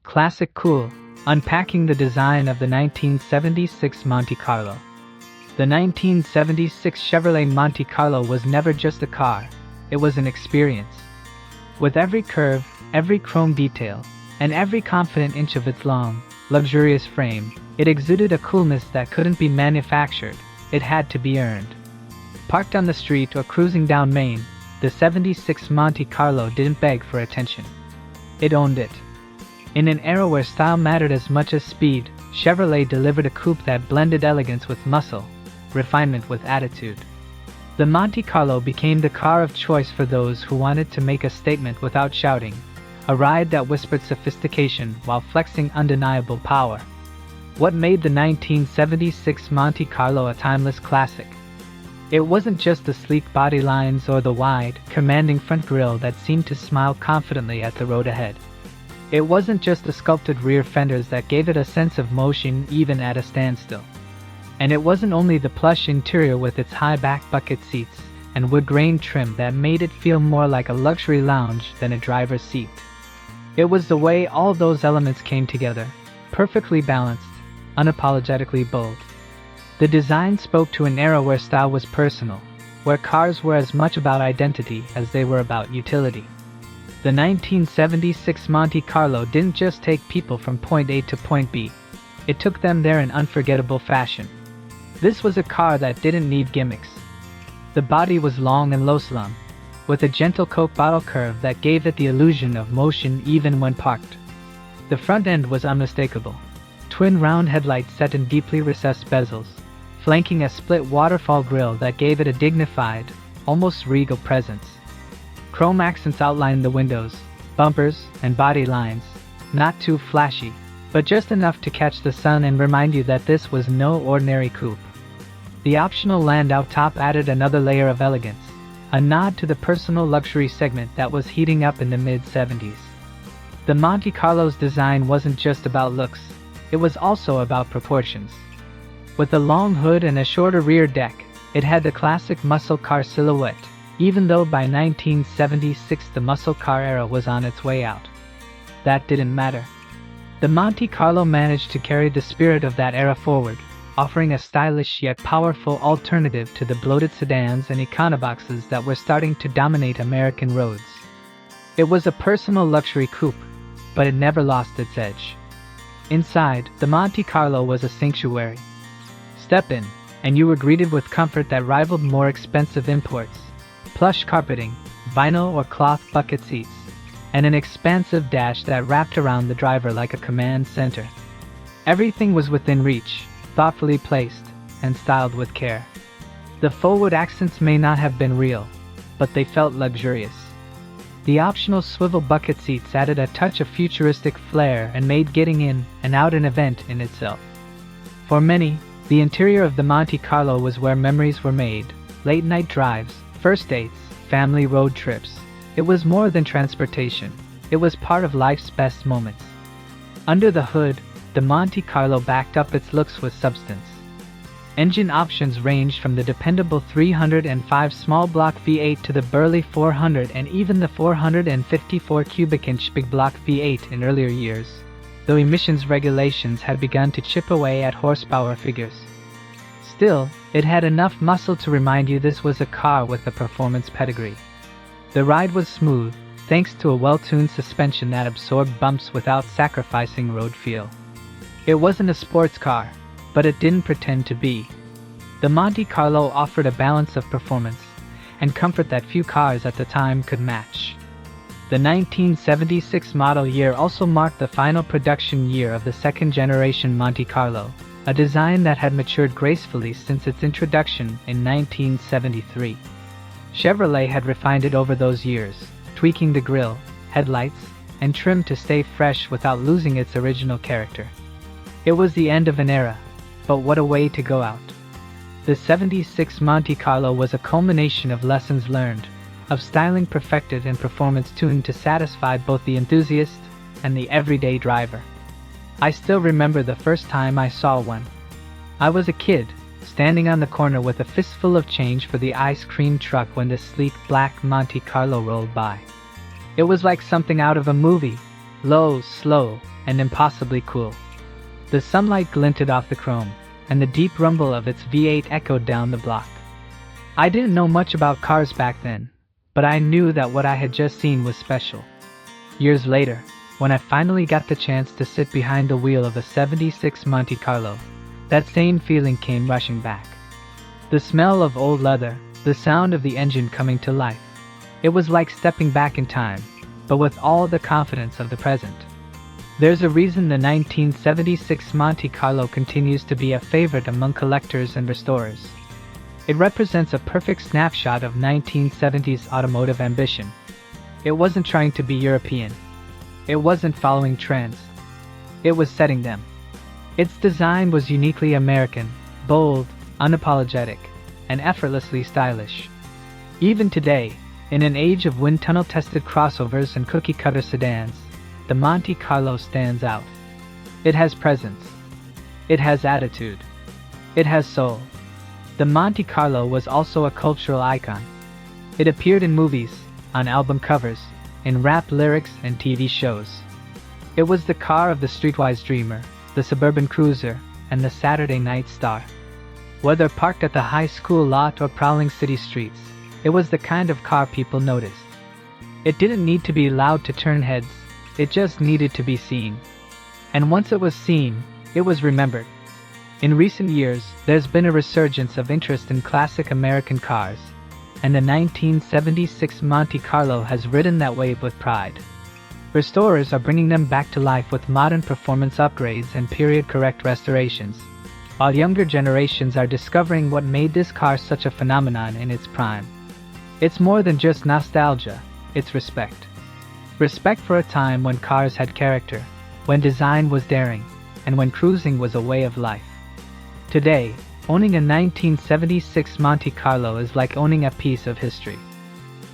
Classic cool, unpacking the design of the 1976 Monte Carlo. The 1976 Chevrolet Monte Carlo was never just a car, it was an experience. With every curve, every chrome detail, and every confident inch of its long, luxurious frame, it exuded a coolness that couldn't be manufactured, it had to be earned. Parked on the street or cruising down Main, the 76 Monte Carlo didn't beg for attention. It owned it. In an era where style mattered as much as speed, Chevrolet delivered a coupe that blended elegance with muscle, refinement with attitude. The Monte Carlo became the car of choice for those who wanted to make a statement without shouting, a ride that whispered sophistication while flexing undeniable power. What made the 1976 Monte Carlo a timeless classic? It wasn't just the sleek body lines or the wide, commanding front grille that seemed to smile confidently at the road ahead. It wasn't just the sculpted rear fenders that gave it a sense of motion even at a standstill. And it wasn't only the plush interior with its high back bucket seats and wood grain trim that made it feel more like a luxury lounge than a driver's seat. It was the way all those elements came together, perfectly balanced, unapologetically bold. The design spoke to an era where style was personal, where cars were as much about identity as they were about utility. The 1976 Monte Carlo didn't just take people from point A to point B, it took them there in unforgettable fashion. This was a car that didn't need gimmicks. The body was long and low-slung, with a gentle Coke bottle curve that gave it the illusion of motion even when parked. The front end was unmistakable. Twin round headlights set in deeply recessed bezels, flanking a split waterfall grille that gave it a dignified, almost regal presence. Chrome accents outlined the windows, bumpers, and body lines, not too flashy, but just enough to catch the sun and remind you that this was no ordinary coupe. The optional landau top added another layer of elegance, a nod to the personal luxury segment that was heating up in the mid-70s. The Monte Carlo's design wasn't just about looks, it was also about proportions. With a long hood and a shorter rear deck, it had the classic muscle car silhouette, even though by 1976 the muscle car era was on its way out. That didn't matter. The Monte Carlo managed to carry the spirit of that era forward, offering a stylish yet powerful alternative to the bloated sedans and econoboxes that were starting to dominate American roads. It was a personal luxury coupe, but it never lost its edge. Inside, the Monte Carlo was a sanctuary. Step in, and you were greeted with comfort that rivaled more expensive imports. Plush carpeting, vinyl or cloth bucket seats, and an expansive dash that wrapped around the driver like a command center. Everything was within reach, thoughtfully placed, and styled with care. The forward accents may not have been real, but they felt luxurious. The optional swivel bucket seats added a touch of futuristic flair and made getting in and out an event in itself. For many, the interior of the Monte Carlo was where memories were made, late-night drives, first dates, family road trips. It was more than transportation, it was part of life's best moments. Under the hood, the Monte Carlo backed up its looks with substance. Engine options ranged from the dependable 305 small block V8 to the burly 400 and even the 454 cubic inch big block V8 in earlier years, though emissions regulations had begun to chip away at horsepower figures. Still, it had enough muscle to remind you this was a car with a performance pedigree. The ride was smooth, thanks to a well-tuned suspension that absorbed bumps without sacrificing road feel. It wasn't a sports car, but it didn't pretend to be. The Monte Carlo offered a balance of performance and comfort that few cars at the time could match. The 1976 model year also marked the final production year of the second-generation Monte Carlo, a design that had matured gracefully since its introduction in 1973. Chevrolet had refined it over those years, tweaking the grille, headlights, and trim to stay fresh without losing its original character. It was the end of an era, but what a way to go out. The 76 Monte Carlo was a culmination of lessons learned, of styling perfected and performance tuned to satisfy both the enthusiast and the everyday driver. I still remember the first time I saw one. I was a kid, standing on the corner with a fistful of change for the ice cream truck when the sleek black Monte Carlo rolled by. It was like something out of a movie, Low, slow, and impossibly cool. The sunlight glinted off the chrome, and the deep rumble of its V8 echoed down the block. I didn't know much about cars back then, but I knew that what I had just seen was special. Years later, when I finally got the chance to sit behind the wheel of a '76 Monte Carlo, that same feeling came rushing back. The smell of old leather, the sound of the engine coming to life. It was like stepping back in time, but with all the confidence of the present. There's a reason the 1976 Monte Carlo continues to be a favorite among collectors and restorers. It represents a perfect snapshot of 1970s automotive ambition. It wasn't trying to be European. It wasn't following trends. It was setting them. Its design was uniquely American, bold, unapologetic, and effortlessly stylish. Even today, in an age of wind tunnel-tested crossovers and cookie-cutter sedans, the Monte Carlo stands out. It has presence. It has attitude. It has soul. The Monte Carlo was also a cultural icon. It appeared in movies, on album covers, in rap lyrics and TV shows. It was the car of the streetwise dreamer, the suburban cruiser, and the Saturday night star. Whether parked at the high school lot or prowling city streets, it was the kind of car people noticed. It didn't need to be loud to turn heads, it just needed to be seen. And once it was seen, it was remembered. In recent years, there's been a resurgence of interest in classic American cars, and the 1976 Monte Carlo has ridden that wave with pride. Restorers are bringing them back to life with modern performance upgrades and period-correct restorations, while younger generations are discovering what made this car such a phenomenon in its prime. It's more than just nostalgia, it's respect. Respect for a time when cars had character, when design was daring, and when cruising was a way of life. Today, owning a 1976 Monte Carlo is like owning a piece of history.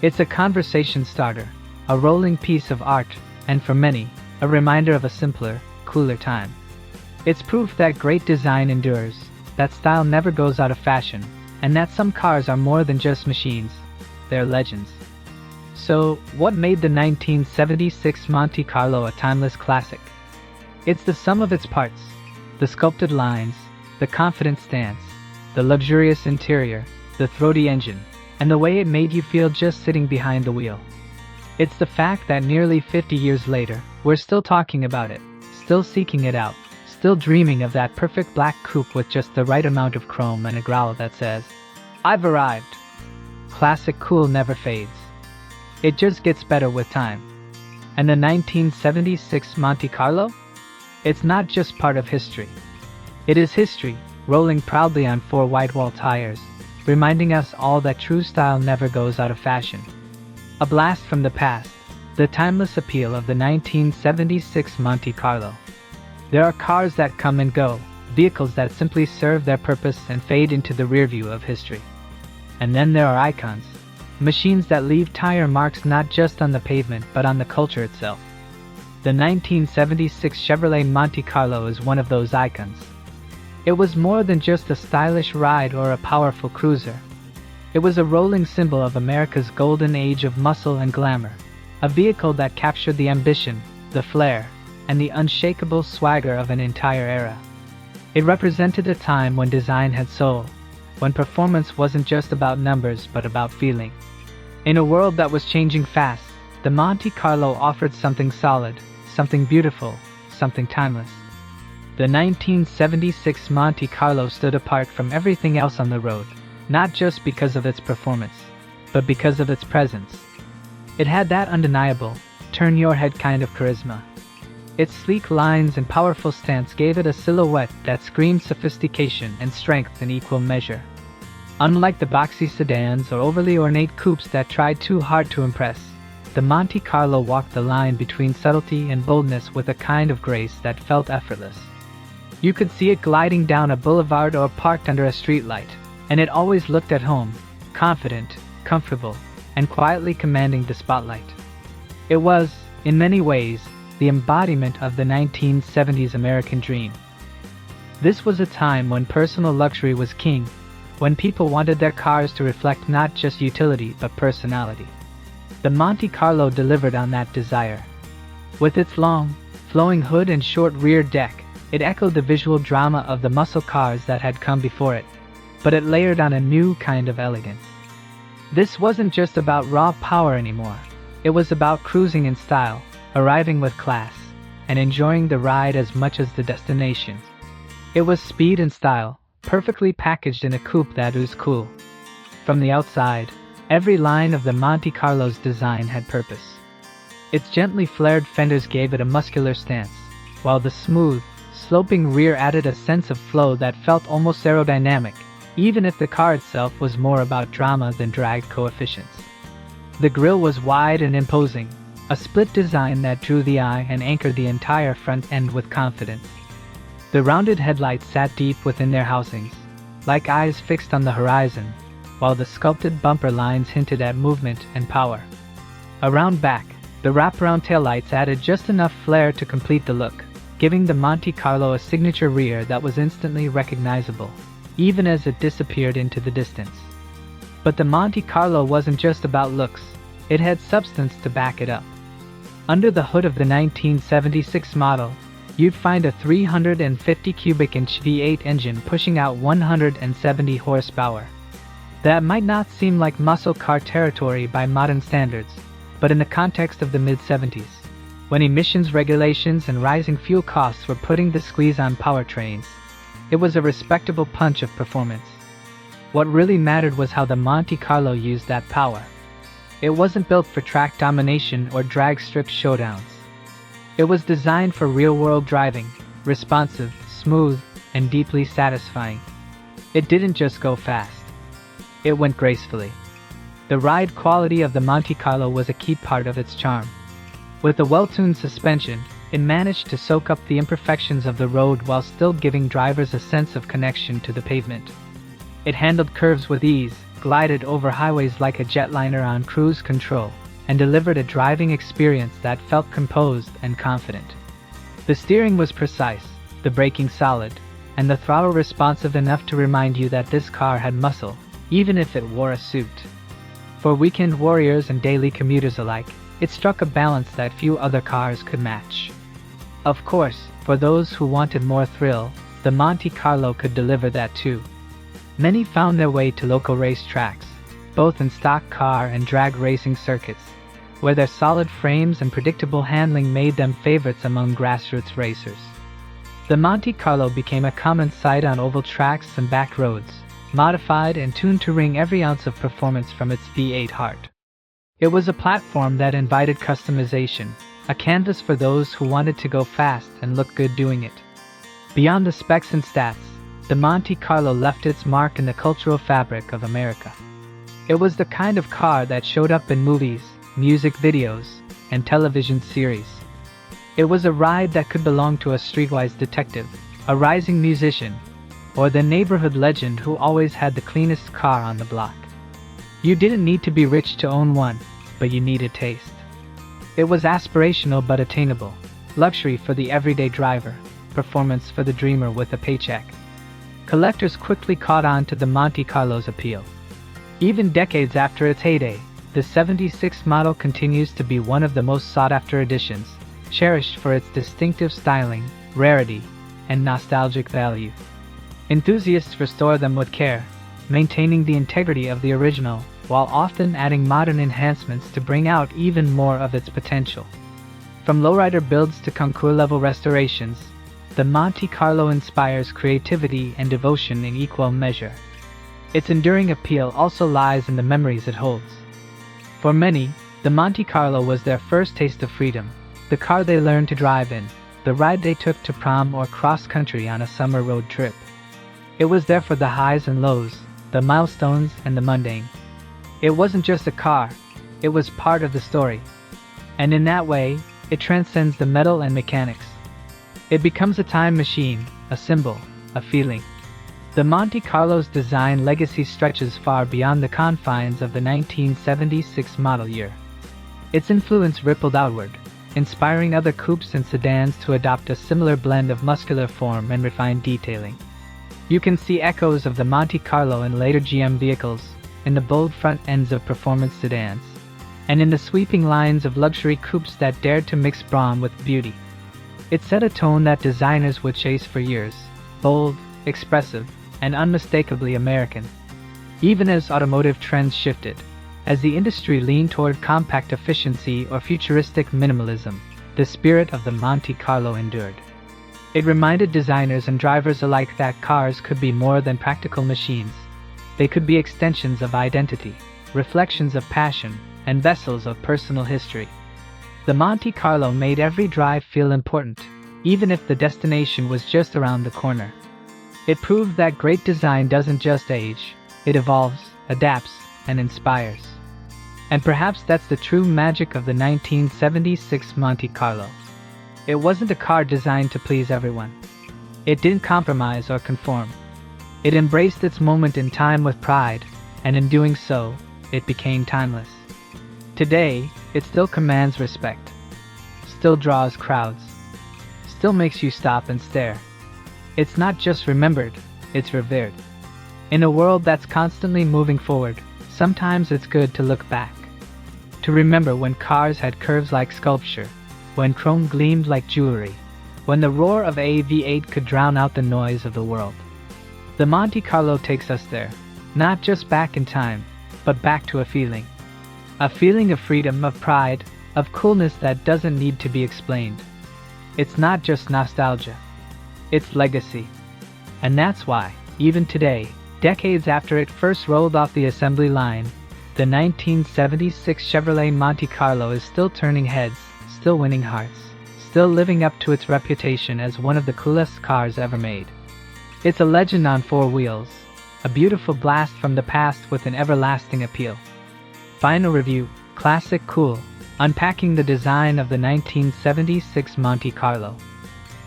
It's a conversation starter, a rolling piece of art, and for many, a reminder of a simpler, cooler time. It's proof that great design endures, that style never goes out of fashion, and that some cars are more than just machines, they're legends. So, what made the 1976 Monte Carlo a timeless classic? It's the sum of its parts: the sculpted lines, the confident stance, the luxurious interior, the throaty engine, and the way it made you feel just sitting behind the wheel. It's the fact that nearly 50 years later, we're still talking about it, still seeking it out, still dreaming of that perfect black coupe with just the right amount of chrome and a growl that says, "I've arrived." Classic cool never fades. It just gets better with time. And the 1976 Monte Carlo? It's not just part of history. It is history, rolling proudly on 4 white-wall tires, reminding us all that true style never goes out of fashion. A blast from the past, the timeless appeal of the 1976 Monte Carlo. There are cars that come and go, vehicles that simply serve their purpose and fade into the rearview of history. And then there are icons, machines that leave tire marks not just on the pavement but on the culture itself. The 1976 Chevrolet Monte Carlo is one of those icons. It was more than just a stylish ride or a powerful cruiser. It was a rolling symbol of America's golden age of muscle and glamour, a vehicle that captured the ambition, the flair, and the unshakable swagger of an entire era. It represented a time when design had soul, when performance wasn't just about numbers but about feeling. In a world that was changing fast, the Monte Carlo offered something solid, something beautiful, something timeless. The 1976 Monte Carlo stood apart from everything else on the road, not just because of its performance, but because of its presence. It had that undeniable, turn-your-head kind of charisma. Its sleek lines and powerful stance gave it a silhouette that screamed sophistication and strength in equal measure. Unlike the boxy sedans or overly ornate coupes that tried too hard to impress, the Monte Carlo walked the line between subtlety and boldness with a kind of grace that felt effortless. You could see it gliding down a boulevard or parked under a streetlight, and it always looked at home, confident, comfortable, and quietly commanding the spotlight. It was, in many ways, the embodiment of the 1970s American dream. This was a time when personal luxury was king, when people wanted their cars to reflect not just utility but personality. The Monte Carlo delivered on that desire. With its long, flowing hood and short rear deck, it echoed the visual drama of the muscle cars that had come before it, but it layered on a new kind of elegance. This wasn't just about raw power anymore. It was about cruising in style, arriving with class, and enjoying the ride as much as the destination. It was speed and style, perfectly packaged in a coupe that oozed cool. From the outside, every line of the Monte Carlo's design had purpose. Its gently flared fenders gave it a muscular stance, while the smooth, sloping rear added a sense of flow that felt almost aerodynamic, even if the car itself was more about drama than drag coefficients. The grille was wide and imposing, a split design that drew the eye and anchored the entire front end with confidence. The rounded headlights sat deep within their housings, like eyes fixed on the horizon, while the sculpted bumper lines hinted at movement and power. Around back, the wraparound taillights added just enough flair to complete the look, giving the Monte Carlo a signature rear that was instantly recognizable, even as it disappeared into the distance. But the Monte Carlo wasn't just about looks, it had substance to back it up. Under the hood of the 1976 model, you'd find a 350 cubic inch V8 engine pushing out 170 horsepower. That might not seem like muscle car territory by modern standards, but in the context of the mid-70s, when emissions regulations and rising fuel costs were putting the squeeze on powertrains, it was a respectable punch of performance. What really mattered was how the Monte Carlo used that power. It wasn't built for track domination or drag strip showdowns. It was designed for real-world driving, responsive, smooth, and deeply satisfying. It didn't just go fast. It went gracefully. The ride quality of the Monte Carlo was a key part of its charm. With a well-tuned suspension, it managed to soak up the imperfections of the road while still giving drivers a sense of connection to the pavement. It handled curves with ease, glided over highways like a jetliner on cruise control, and delivered a driving experience that felt composed and confident. The steering was precise, the braking solid, and the throttle responsive enough to remind you that this car had muscle, even if it wore a suit. For weekend warriors and daily commuters alike, it struck a balance that few other cars could match. Of course, for those who wanted more thrill, the Monte Carlo could deliver that too. Many found their way to local race tracks, both in stock car and drag racing circuits, where their solid frames and predictable handling made them favorites among grassroots racers. The Monte Carlo became a common sight on oval tracks and back roads, modified and tuned to wring every ounce of performance from its V8 heart. It was a platform that invited customization, a canvas for those who wanted to go fast and look good doing it. Beyond the specs and stats, the Monte Carlo left its mark in the cultural fabric of America. It was the kind of car that showed up in movies, music videos, and television series. It was a ride that could belong to a streetwise detective, a rising musician, or the neighborhood legend who always had the cleanest car on the block. You didn't need to be rich to own one, but you needed taste. It was aspirational but attainable, luxury for the everyday driver, performance for the dreamer with a paycheck. Collectors quickly caught on to the Monte Carlo's appeal. Even decades after its heyday, the 76 model continues to be one of the most sought-after editions, cherished for its distinctive styling, rarity, and nostalgic value. Enthusiasts restore them with care, maintaining the integrity of the original, while often adding modern enhancements to bring out even more of its potential. From lowrider builds to concours-level restorations, the Monte Carlo inspires creativity and devotion in equal measure. Its enduring appeal also lies in the memories it holds. For many, the Monte Carlo was their first taste of freedom, the car they learned to drive in, the ride they took to prom or cross-country on a summer road trip. It was there for the highs and lows, the milestones and the mundane. It wasn't just a car, it was part of the story. And in that way, it transcends the metal and mechanics. It becomes a time machine, a symbol, a feeling. The Monte Carlo's design legacy stretches far beyond the confines of the 1976 model year. Its influence rippled outward, inspiring other coupes and sedans to adopt a similar blend of muscular form and refined detailing. You can see echoes of the Monte Carlo in later GM vehicles, in the bold front ends of performance sedans, and in the sweeping lines of luxury coupes that dared to mix brawn with beauty. It set a tone that designers would chase for years, bold, expressive, and unmistakably American. Even as automotive trends shifted, as the industry leaned toward compact efficiency or futuristic minimalism, the spirit of the Monte Carlo endured. It reminded designers and drivers alike that cars could be more than practical machines. They could be extensions of identity, reflections of passion, and vessels of personal history. The Monte Carlo made every drive feel important, even if the destination was just around the corner. It proved that great design doesn't just age, it evolves, adapts, and inspires. And perhaps that's the true magic of the 1976 Monte Carlo. It wasn't a car designed to please everyone. It didn't compromise or conform. It embraced its moment in time with pride, and in doing so, it became timeless. Today, it still commands respect, still draws crowds, still makes you stop and stare. It's not just remembered, it's revered. In a world that's constantly moving forward, sometimes it's good to look back. To remember when cars had curves like sculpture, when chrome gleamed like jewelry, when the roar of a V8 could drown out the noise of the world. The Monte Carlo takes us there, not just back in time, but back to a feeling. A feeling of freedom, of pride, of coolness that doesn't need to be explained. It's not just nostalgia, it's legacy. And that's why, even today, decades after it first rolled off the assembly line, the 1976 Chevrolet Monte Carlo is still turning heads, still winning hearts, still living up to its reputation as one of the coolest cars ever made. It's a legend on four wheels, a beautiful blast from the past with an everlasting appeal. Final review, classic cool, unpacking the design of the 1976 Monte Carlo.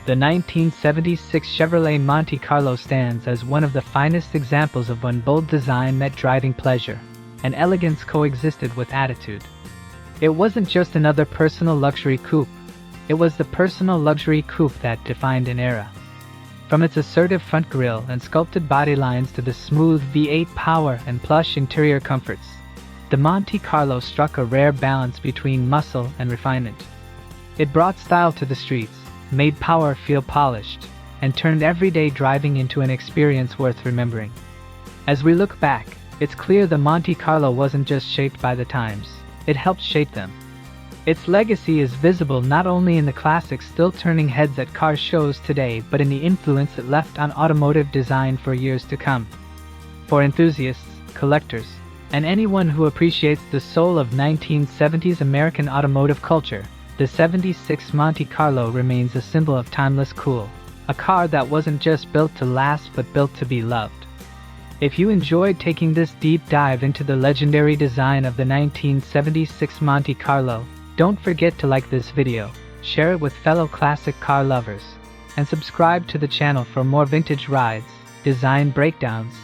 The 1976 Chevrolet Monte Carlo stands as one of the finest examples of when bold design met driving pleasure, and elegance coexisted with attitude. It wasn't just another personal luxury coupe, it was the personal luxury coupe that defined an era. From its assertive front grille and sculpted body lines to the smooth V8 power and plush interior comforts, the Monte Carlo struck a rare balance between muscle and refinement. It brought style to the streets, made power feel polished, and turned everyday driving into an experience worth remembering. As we look back, it's clear the Monte Carlo wasn't just shaped by the times, it helped shape them. Its legacy is visible not only in the classics still turning heads at car shows today, but in the influence it left on automotive design for years to come. For enthusiasts, collectors, and anyone who appreciates the soul of 1970s American automotive culture, the 76 Monte Carlo remains a symbol of timeless cool, a car that wasn't just built to last but built to be loved. If you enjoyed taking this deep dive into the legendary design of the 1976 Monte Carlo, don't forget to like this video, share it with fellow classic car lovers, and subscribe to the channel for more vintage rides, design breakdowns,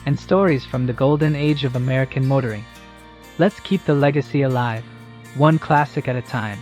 and stories from the golden age of American motoring. Let's keep the legacy alive, one classic at a time.